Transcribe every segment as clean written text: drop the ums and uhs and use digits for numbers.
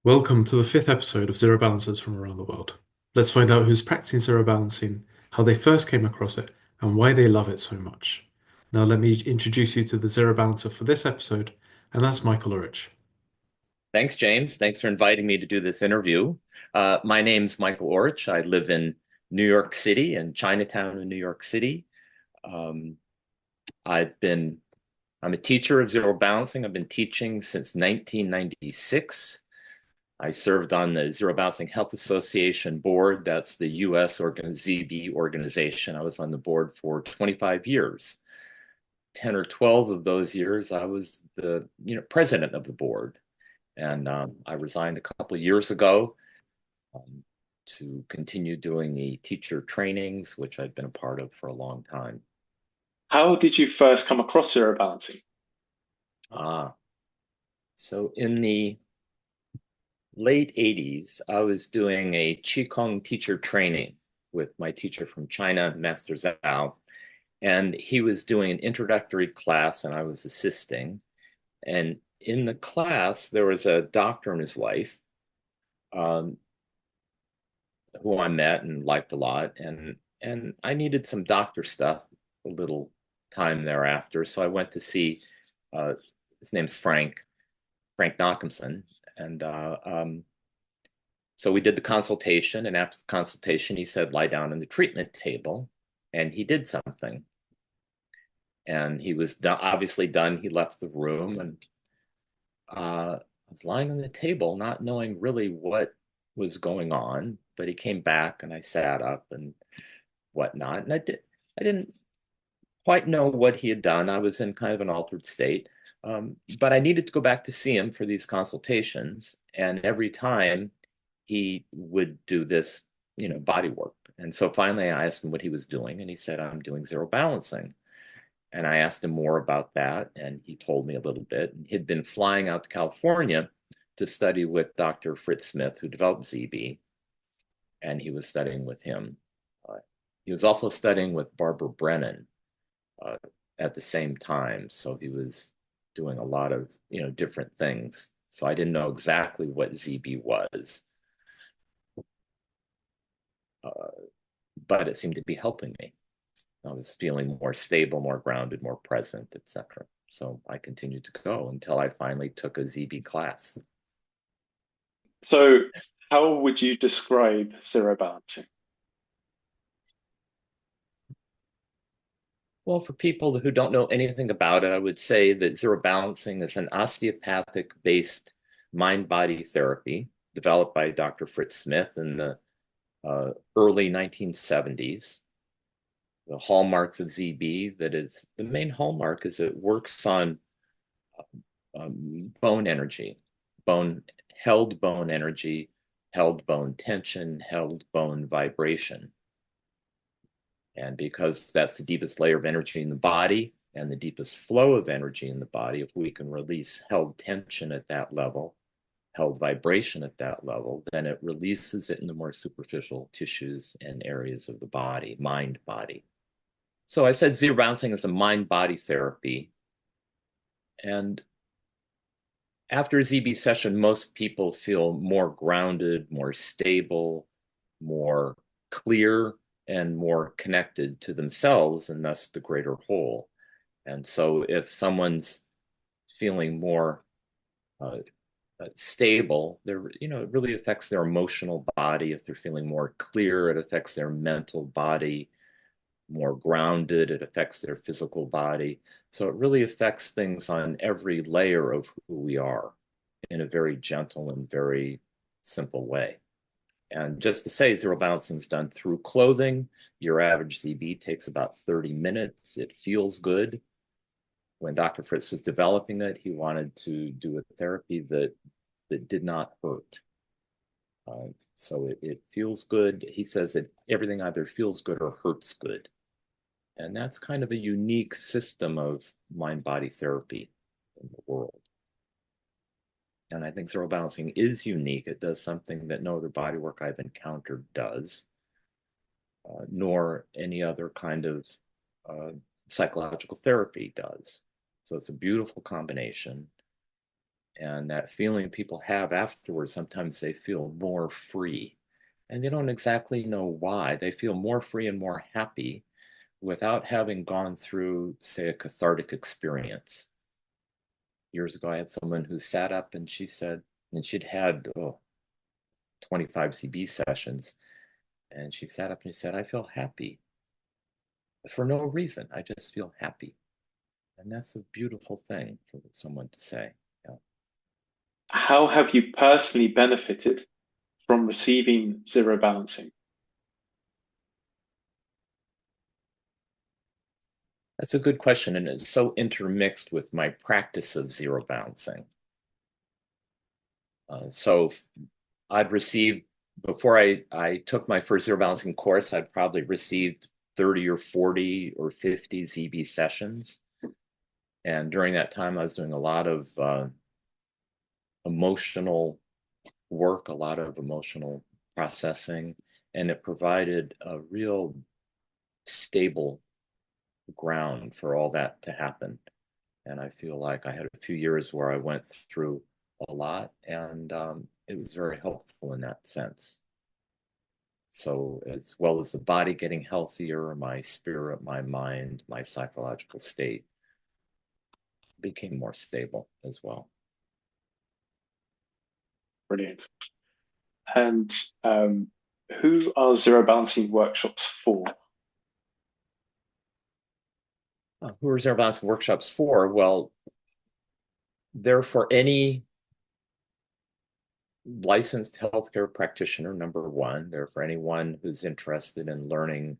Welcome to the fifth episode of Zero Balancers from around the world. Let's find out who's practicing zero balancing, how they first came across it, and why they love it so much. Now, let me introduce you to the Zero Balancer for this episode, and that's Michael Oruch. Thanks, James. Thanks for inviting me to do this interview. My name's Michael Oruch. I live in New York City, in Chinatown in New York City. Um, I've been, I'm a teacher of zero balancing. I've been teaching since 1996. I served on the Zero Balancing Health Association board. That's the US ZB organization. I was on the board for 25 years. 10 or 12 of those years, I was the president of the board. And I resigned a couple of years ago um, to continue doing the teacher trainings, which I've been a part of for a long time. How did you first come across zero balancing? Ah, so in the late 80s, I was doing a Qigong teacher training with my teacher from China, Master Zhao, and he was doing an introductory class and I was assisting. And in the class, there was a doctor and his wife, um, who I met and liked a lot, and I needed some doctor stuff a little time thereafter, so I went to see his name's Frank Knockimson, and so we did the consultation, and after the consultation, he said lie down on the treatment table, and he did something, and he was obviously done. He left the room, and I was lying on the table, not knowing really what was going on, but he came back and I sat up and whatnot. And I didn't quite know what he had done. I was in kind of an altered state. But I needed to go back to see him for these consultations. And every time he would do this, body work. And so finally I asked him what he was doing, and he said, I'm doing zero balancing. And I asked him more about that, and he told me a little bit. He'd been flying out to California to study with Dr. Fritz Smith, who developed ZB, and he was studying with him. Uh, he was also studying with Barbara Brennan uh, at the same time, so he was doing a lot of different things. So I didn't know exactly what ZB was, uh, but it seemed to be helping me. I was feeling more stable, more grounded, more present, etc. So I continued to go until I finally took a ZB class. So, how would you describe zero balancing? Well, for people who don't know anything about it, I would say that zero balancing is an osteopathic based mind body therapy developed by Dr. Fritz Smith in the early 1970s. The hallmarks of ZB, that is, the main hallmark is it works on bone energy, bone bone energy, held bone tension, held bone vibration. And because that's the deepest layer of energy in the body and the deepest flow of energy in the body, if we can release held tension at that level, held vibration at that level, then it releases it in the more superficial tissues and areas of the body, mind body. So I said zero balancing is a mind body therapy. And after a ZB session, most people feel more grounded, more stable, more clear, and more connected to themselves and thus the greater whole. And so if someone's feeling more uh, stable, it really affects their emotional body. If they're feeling more clear, it affects their mental body. More grounded, it affects their physical body. So it really affects things on every layer of who we are in a very gentle and very simple way. And just to say, zero balancing is done through clothing. Your average ZB takes about 30 minutes. It feels good. When Dr. Fritz was developing it, he wanted to do a therapy that did not hurt. So it feels good. He says that everything either feels good or hurts good. And that's kind of a unique system of mind-body therapy in the world. And I think zero balancing is unique. It does something that no other body work I've encountered does, nor any other kind of uh, psychological therapy does. So it's a beautiful combination. And that feeling people have afterwards, sometimes they feel more free. And they don't exactly know why. They feel more free and more happy without having gone through, say, a cathartic experience. Years ago, I had someone who sat up and she said, and she'd had 25 CB sessions, and she sat up and she said, I feel happy for no reason. I just feel happy. And that's a beautiful thing for someone to say. Yeah. How have you personally benefited from receiving zero balancing? That's a good question, and it's so intermixed with my practice of zero balancing. So I'd received, before I took my first zero balancing course, I'd probably received 30 or 40 or 50 ZB sessions. And during that time, I was doing a lot of emotional work, a lot of emotional processing, and it provided a real stable ground for all that to happen. And I feel like I had a few years where I went through a lot, and it was very helpful in that sense. So, as well as the body getting healthier, my spirit, my mind, my psychological state became more stable as well. Brilliant. And who are zero balancing workshops for? Who are zero balancing workshops for? Well, they're for any licensed healthcare practitioner, number one. They're for anyone who's interested in learning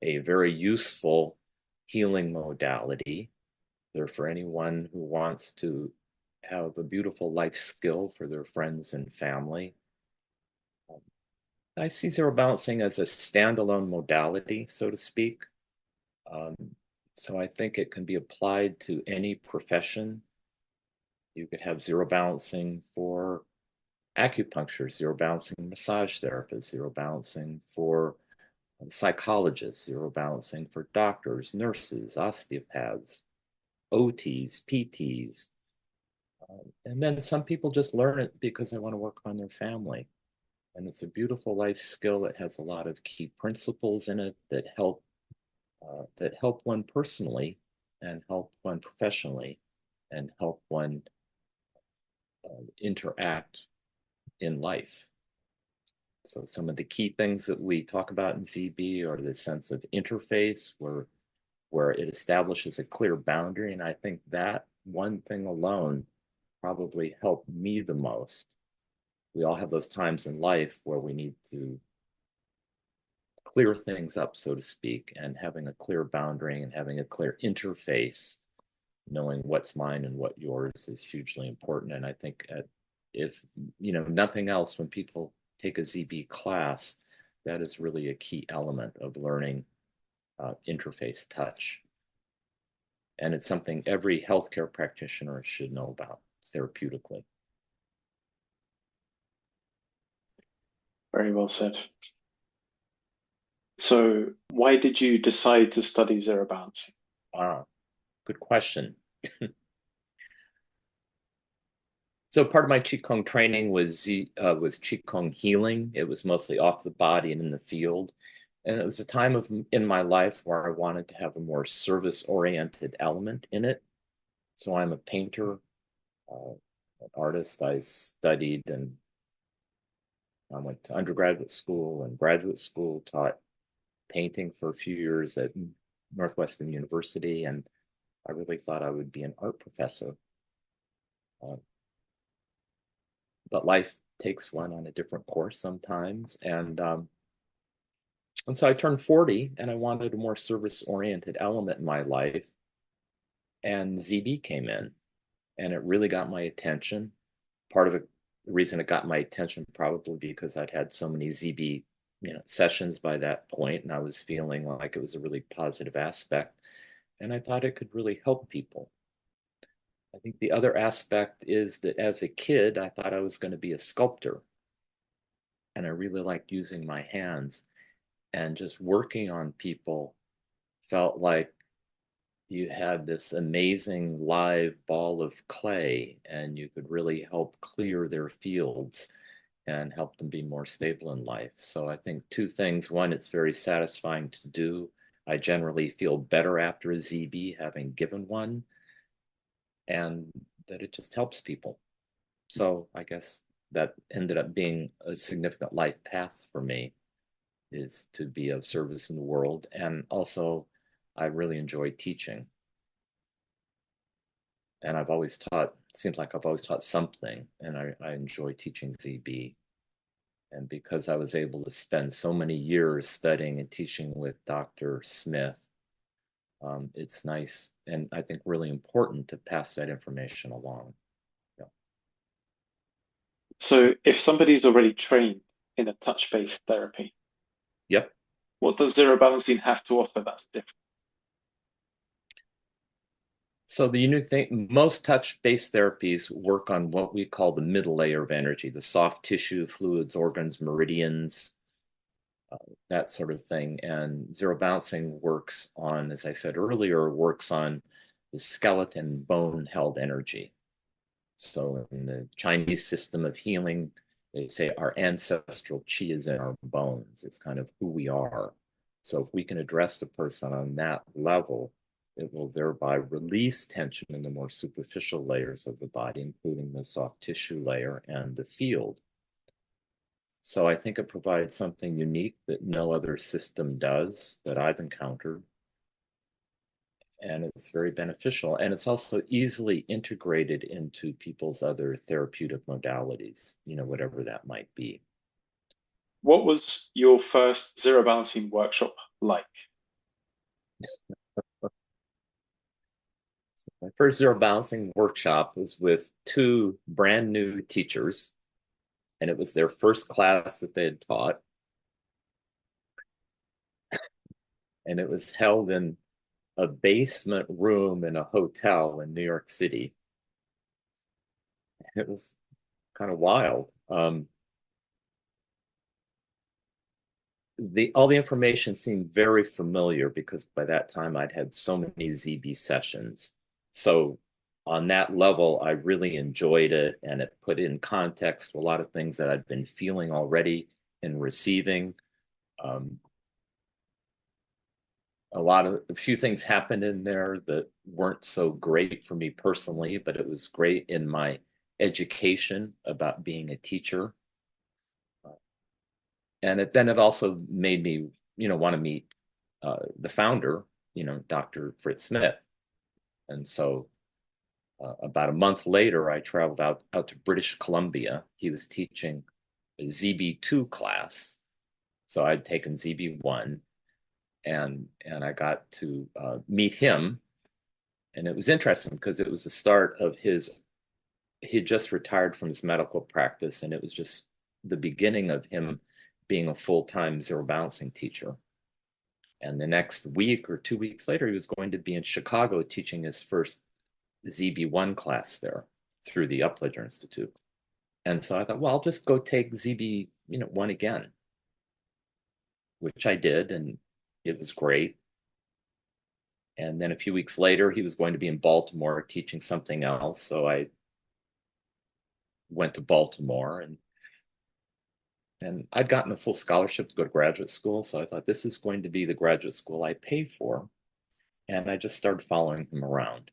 a very useful healing modality. They're for anyone who wants to have a beautiful life skill for their friends and family. I see zero balancing as a standalone modality, so to speak. Um, so I think it can be applied to any profession. You could have zero balancing for acupuncture, zero balancing massage therapists, zero balancing for psychologists, zero balancing for doctors, nurses, osteopaths, OTs, PTs. And then some people just learn it because they want to work on their family. And it's a beautiful life skill. It has a lot of key principles in it that help one personally and help one professionally and help one interact in life. So some of the key things that we talk about in ZB are the sense of interface, where it establishes a clear boundary. And I think that one thing alone probably helped me the most. We all have those times in life where we need to clear things up, so to speak, and having a clear boundary and having a clear interface, knowing what's mine and what yours is hugely important. And I think if, nothing else, when people take a ZB class, that is really a key element of learning interface touch. And it's something every healthcare practitioner should know about therapeutically. Very well said. So, why did you decide to study zero balancing? Good question. So part of my Qigong training was Qigong healing. It was mostly off the body and in the field. And it was a time in my life where I wanted to have a more service-oriented element in it. So I'm a painter, an artist. I studied and I went to undergraduate school and graduate school, taught painting for a few years at Northwestern University, and I really thought I would be an art professor. But life takes one on a different course sometimes. And so I turned 40 and I wanted a more service-oriented element in my life. And ZB came in and it really got my attention. Part of it, the reason it got my attention probably because I'd had so many ZB sessions by that point, and I was feeling like it was a really positive aspect. And I thought it could really help people. I think the other aspect is that as a kid, I thought I was going to be a sculptor. And I really liked using my hands, and just working on people felt like, you had this amazing live ball of clay, and you could really help clear their fields and help them be more stable in life. So I think two things. One, it's very satisfying to do. I generally feel better after a ZB having given one, and that it just helps people. So I guess that ended up being a significant life path for me, is to be of service in the world. And also, I really enjoy teaching. And I've always taught, seems like I've always taught something, and I enjoy teaching ZB. And because I was able to spend so many years studying and teaching with Dr. Smith, it's nice and I think really important to pass that information along. Yeah. So if somebody's already trained in a touch-based therapy, Yep. what does zero balancing have to offer that's different? So the unique thing, most touch-based therapies work on what we call the middle layer of energy, the soft tissue, fluids, organs, meridians, that sort of thing. And zero balancing works on, as I said earlier, works on the skeleton bone held energy. So in the Chinese system of healing, they say our ancestral chi is in our bones. It's kind of who we are. So if we can address the person on that level, it will thereby release tension in the more superficial layers of the body, including the soft tissue layer and the field. So I think it provides something unique that no other system does that I've encountered. And it's very beneficial. And it's also easily integrated into people's other therapeutic modalities, whatever that might be. What was your first zero balancing workshop like? My first zero balancing workshop was with two brand new teachers, and it was their first class that they had taught. And it was held in a basement room in a hotel in New York City. It was kind of wild. All the information seemed very familiar because by that time I'd had so many ZB sessions. So on that level, I really enjoyed it, and it put in context a lot of things that I'd been feeling already and receiving. A few things happened in there that weren't so great for me personally, but it was great in my education about being a teacher. And then it also made me, want to meet the founder, Dr. Fritz Smith. And so about a month later, I traveled out to British Columbia. He was teaching a ZB2 class. So I'd taken ZB1, and I got to meet him. And it was interesting because it was the start of he just retired from his medical practice, and it was just the beginning of him being a full-time zero balancing teacher. And the next week or 2 weeks later, he was going to be in Chicago teaching his first ZB1 class there through the Upledger Institute. And so I thought, well, I'll just go take ZB1 again, which I did, and it was great. And then a few weeks later, he was going to be in Baltimore teaching something else. So I went to Baltimore, and I'd gotten a full scholarship to go to graduate school. So I thought, this is going to be the graduate school I pay for. And I just started following him around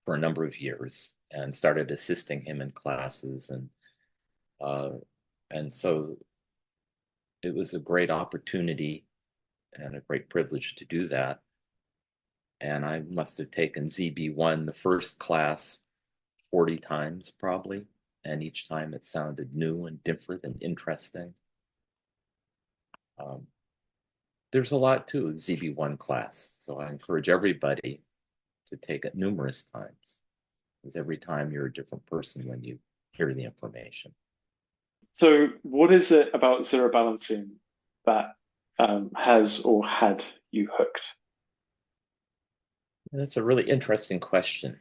for a number of years and started assisting him in classes. And so it was a great opportunity and a great privilege to do that. And I must have taken ZB1, the first class, 40 times probably. And each time it sounded new and different and interesting. There's a lot to a ZB1 class. So I encourage everybody to take it numerous times, because every time you're a different person when you hear the information. So what is it about zero balancing that has or had you hooked? That's a really interesting question.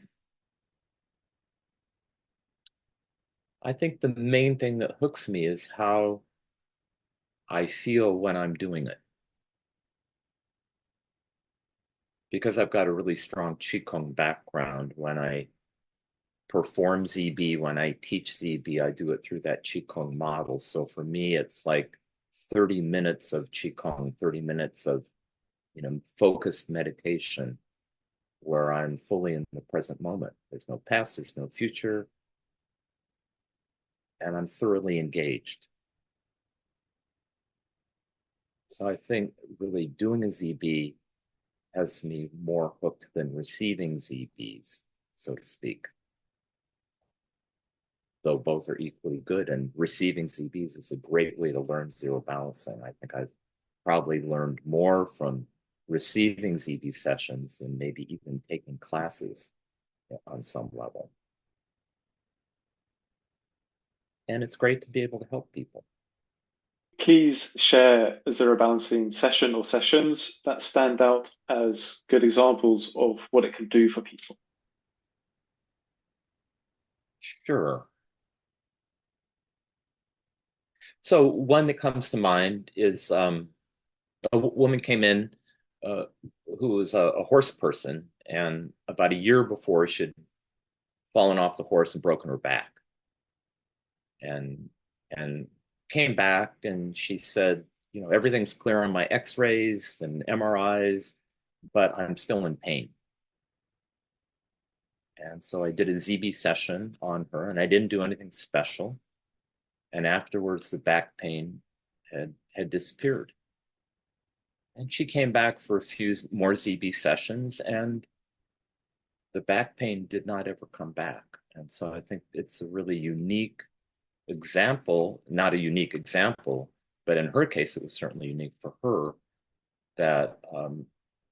I think the main thing that hooks me is how I feel when I'm doing it. because I've got a really strong Qigong background, when I perform ZB, when I teach ZB, I do it through that Qigong model. So for me, it's like 30 minutes of Qigong, 30 minutes of, focused meditation where I'm fully in the present moment. There's no past, there's no future, and I'm thoroughly engaged. So I think really doing a ZB has me more hooked than receiving ZBs, so to speak. Though both are equally good, and receiving ZBs is a great way to learn zero balancing. I think I've probably learned more from receiving ZB sessions than maybe even taking classes on some level. And it's great to be able to help people. Please share a zero balancing session or sessions that stand out as good examples of what it can do for people. Sure. So one that comes to mind is a woman came in who was a horse person, and about a year before she'd fallen off the horse and broken her back, and came back, and she said, everything's clear on my x-rays and MRIs, but I'm still in pain. And so I did a ZB session on her, and I didn't do anything special. And afterwards, the back pain had disappeared. And she came back for a few more ZB sessions, and the back pain did not ever come back. And so I think it's a really unique example, not a unique example, but in her case, it was certainly unique for her, that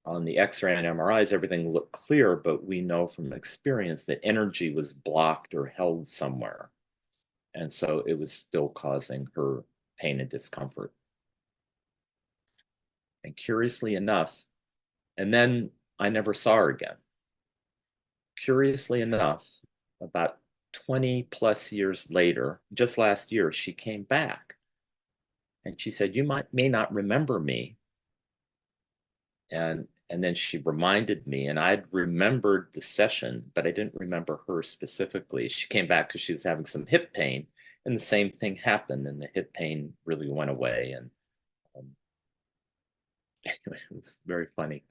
on the X-ray and MRIs, everything looked clear, but we know from experience that energy was blocked or held somewhere. And so it was still causing her pain and discomfort. And curiously enough, and then I never saw her again. Curiously enough, about 20 plus years later, just last year, she came back. And she said, you may not remember me. And then she reminded me, and I'd remembered the session, but I didn't remember her specifically. She came back because she was having some hip pain, and the same thing happened, and the hip pain really went away. And anyway, it was very funny.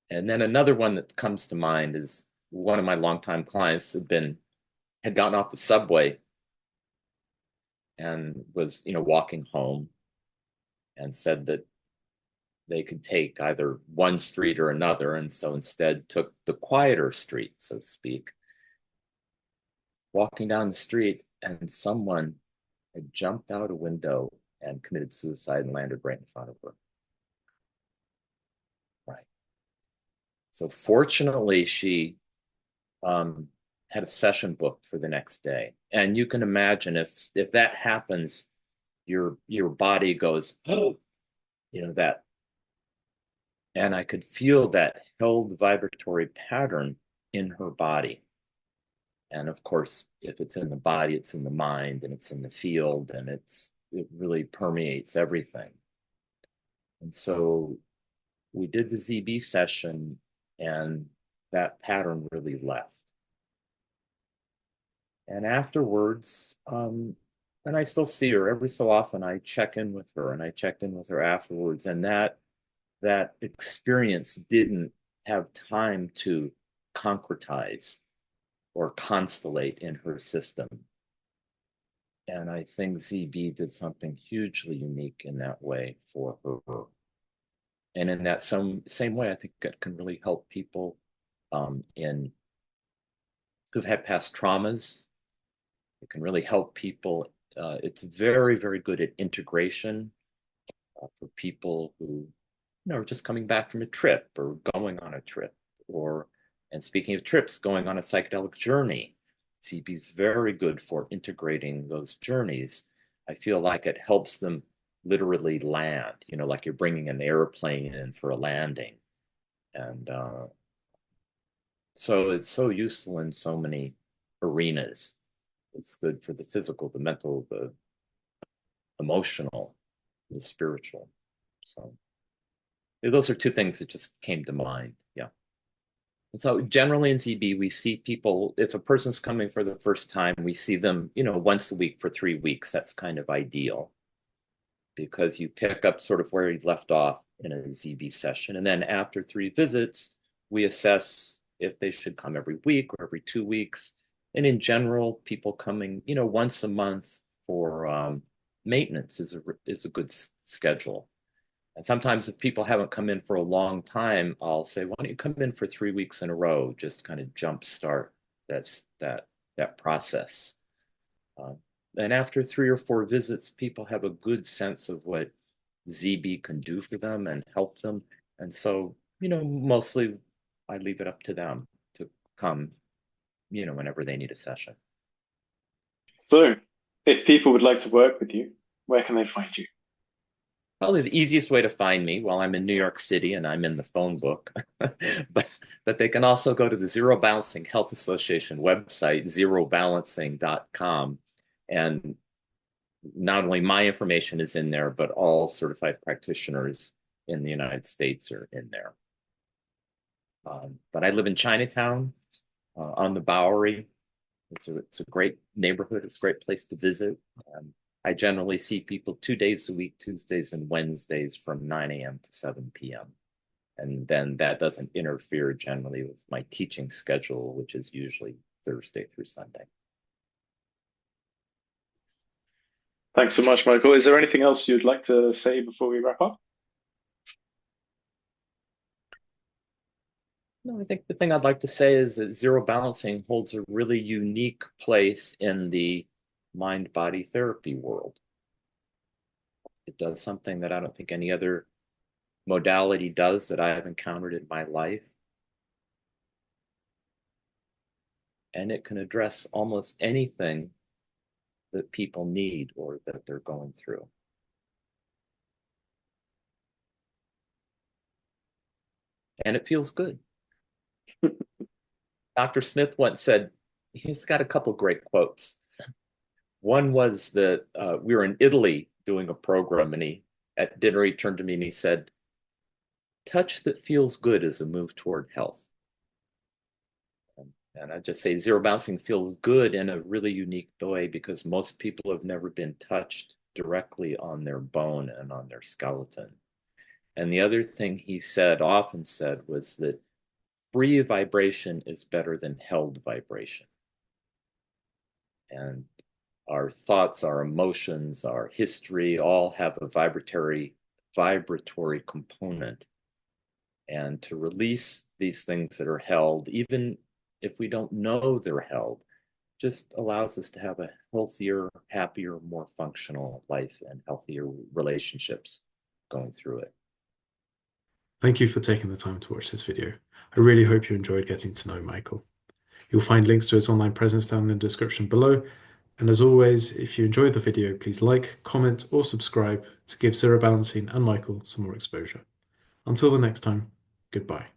And then another one that comes to mind is one of my longtime clients had gotten off the subway and was, walking home, and said that they could take either one street or another, and so instead took the quieter street, so to speak. Walking down the street, and someone had jumped out a window and committed suicide and landed right in front of her. Right. So fortunately, she had a session booked for the next day. And you can imagine if that happens, your body goes, oh, that. And I could feel that held vibratory pattern in her body. And of course, if it's in the body, it's in the mind, and it's in the field, and it really permeates everything. And so we did the ZB session, and that pattern really left. And afterwards, and I still see her every so often, I check in with her, and I checked in with her afterwards, and that experience didn't have time to concretize or constellate in her system. And I think ZB did something hugely unique in that way for her. And in that same way, I think it can really help people who've had past traumas. It can really help people. It's very, very good at integration for people who are just coming back from a trip or going on a trip, and speaking of trips, going on a psychedelic journey. CB is very good for integrating those journeys. I feel like it helps them literally land, like you're bringing an airplane in for a landing. And so it's so useful in so many arenas. It's good for the physical, the mental, the emotional, the spiritual. So those are two things that just came to mind. Yeah. And so generally in ZB, we see people, if a person's coming for the first time, we see them, once a week for 3 weeks. That's kind of ideal because you pick up sort of where you left off in a ZB session. And then after 3 visits, we assess if they should come every week or every 2 weeks. And in general, people coming, once a month for maintenance is a good schedule. And sometimes if people haven't come in for a long time, I'll say, why don't you come in for 3 weeks in a row? Just kind of jumpstart that process. And after 3 or 4 visits, people have a good sense of what ZB can do for them and help them. And so, mostly I leave it up to them to come, whenever they need a session. So, if people would like to work with you, where can they find you? Probably the easiest way to find me, well, I'm in New York City and I'm in the phone book, but they can also go to the Zero Balancing Health Association website, zerobalancing.com. And not only my information is in there, but all certified practitioners in the United States are in there. But I live in Chinatown on the Bowery. It's a great neighborhood. It's a great place to visit. I generally see people 2 days a week, Tuesdays and Wednesdays from 9 a.m. to 7 p.m. And then that doesn't interfere generally with my teaching schedule, which is usually Thursday through Sunday. Thanks so much, Michael. Is there anything else you'd like to say before we wrap up? No, I think the thing I'd like to say is that zero balancing holds a really unique place in the mind-body therapy world. It does something that I don't think any other modality does that I have encountered in my life. And it can address almost anything that people need or that they're going through. And it feels good. Dr. Smith once said, he's got a couple great quotes. One was that we were in Italy doing a program, and at dinner he turned to me and he said, touch that feels good is a move toward health. And I just say zero balancing feels good in a really unique way because most people have never been touched directly on their bone and on their skeleton. And the other thing he often said, was that free vibration is better than held vibration. And our thoughts, our emotions, our history all have a vibratory component. And to release these things that are held, even if we don't know they're held, just allows us to have a healthier, happier, more functional life and healthier relationships going through it. Thank you for taking the time to watch this video. I really hope you enjoyed getting to know Michael. You'll find links to his online presence down in the description below. And as always, if you enjoyed the video, please like, comment, or subscribe to give Zero Balancing and Michael some more exposure. Until the next time, goodbye.